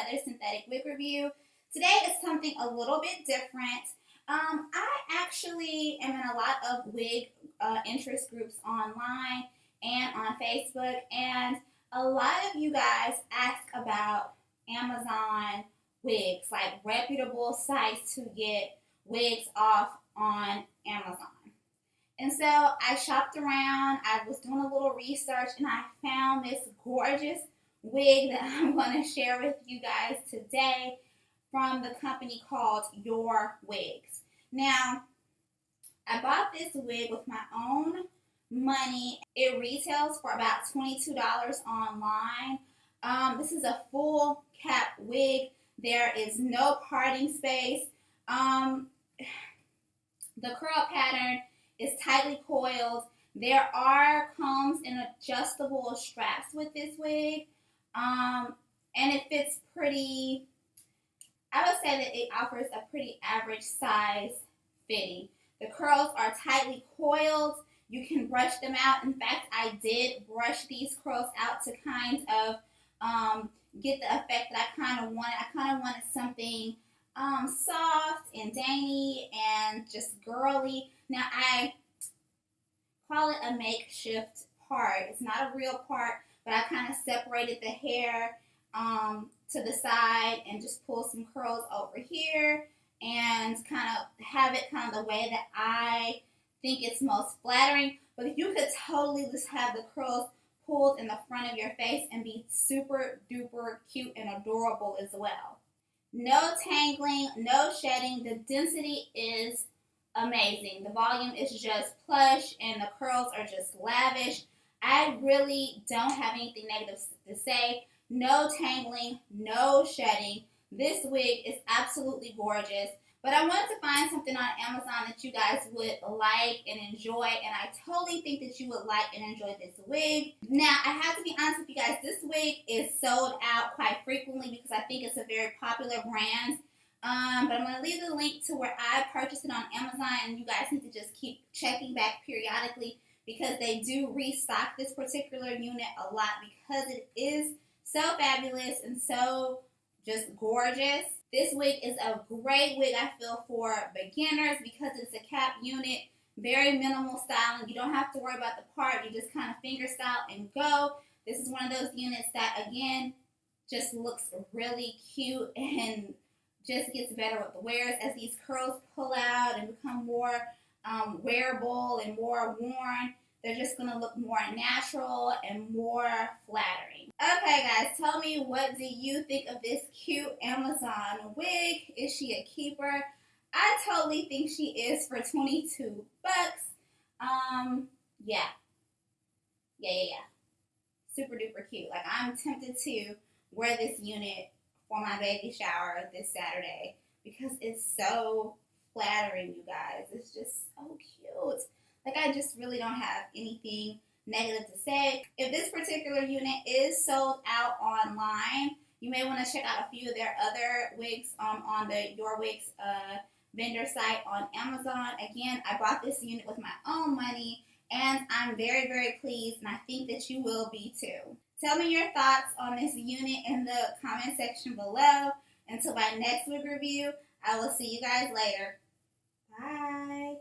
another synthetic wig review. Today is something a little bit different. I actually am in a lot of wig interest groups online and on Facebook, and a lot of you guys ask about Amazon wigs, like reputable sites to get wigs off on Amazon. And so I shopped around, I was doing a little research, and I found this gorgeous wig that I'm going to share with you guys today from the company called Your Wigs. Now, I bought this wig with my own money. It retails for about $22 online. This is a full cap wig. There is no parting space. The curl pattern is tightly coiled. There are combs and adjustable straps with this wig. And it fits pretty, I would say that it offers a pretty average size fitting. The curls are tightly coiled. You can brush them out. In fact, I did brush these curls out to kind of get the effect that I kind of wanted. I kind of wanted something soft and dainty and just girly. Now, I call it a makeshift part. It's not a real part, but I kind of separated the hair to the side and just pull some curls over here and kind of have it kind of the way that I think it's most flattering. But you could totally just have the curls pulled in the front of your face and be super duper cute and adorable as well. No tangling, no shedding. The density is amazing. The volume is just plush and the curls are just lavish. I really don't have anything negative to say. No tangling, no shedding. This wig is absolutely gorgeous. But I wanted to find something on Amazon that you guys would like and enjoy, and I totally think that you would like and enjoy this wig. Now, I have to be honest with you guys, this wig is sold out quite frequently because I think it's a very popular brand. But I'm going to leave the link to where I purchased it on Amazon, and you guys need to just keep checking back periodically because they do restock this particular unit a lot because it is so fabulous and so just gorgeous. This wig is a great wig, I feel, for beginners because it's a cap unit, very minimal styling. You don't have to worry about the part. You just kind of finger style and go. This is one of those units that, again, just looks really cute and just gets better with the wears as these curls pull out and become more wearable and more worn. They're just going to look more natural and more flattering. Okay, guys, tell me, what do you think of this cute Amazon wig? Is she a keeper? I totally think she is for 22 bucks. Yeah. Super duper cute. Like, I'm tempted to wear this unit for my baby shower this Saturday because it's so flattering, you guys. It's just so cute. Like, I just really don't have anything negative to say. If this particular unit is sold out online, you may want to check out a few of their other wigs on the Your Wigs vendor site on Amazon. Again, I bought this unit with my own money, and I'm very, very pleased, and I think that you will be too. Tell me your thoughts on this unit in the comment section below. Until my next wig review, I will see you guys later. Bye.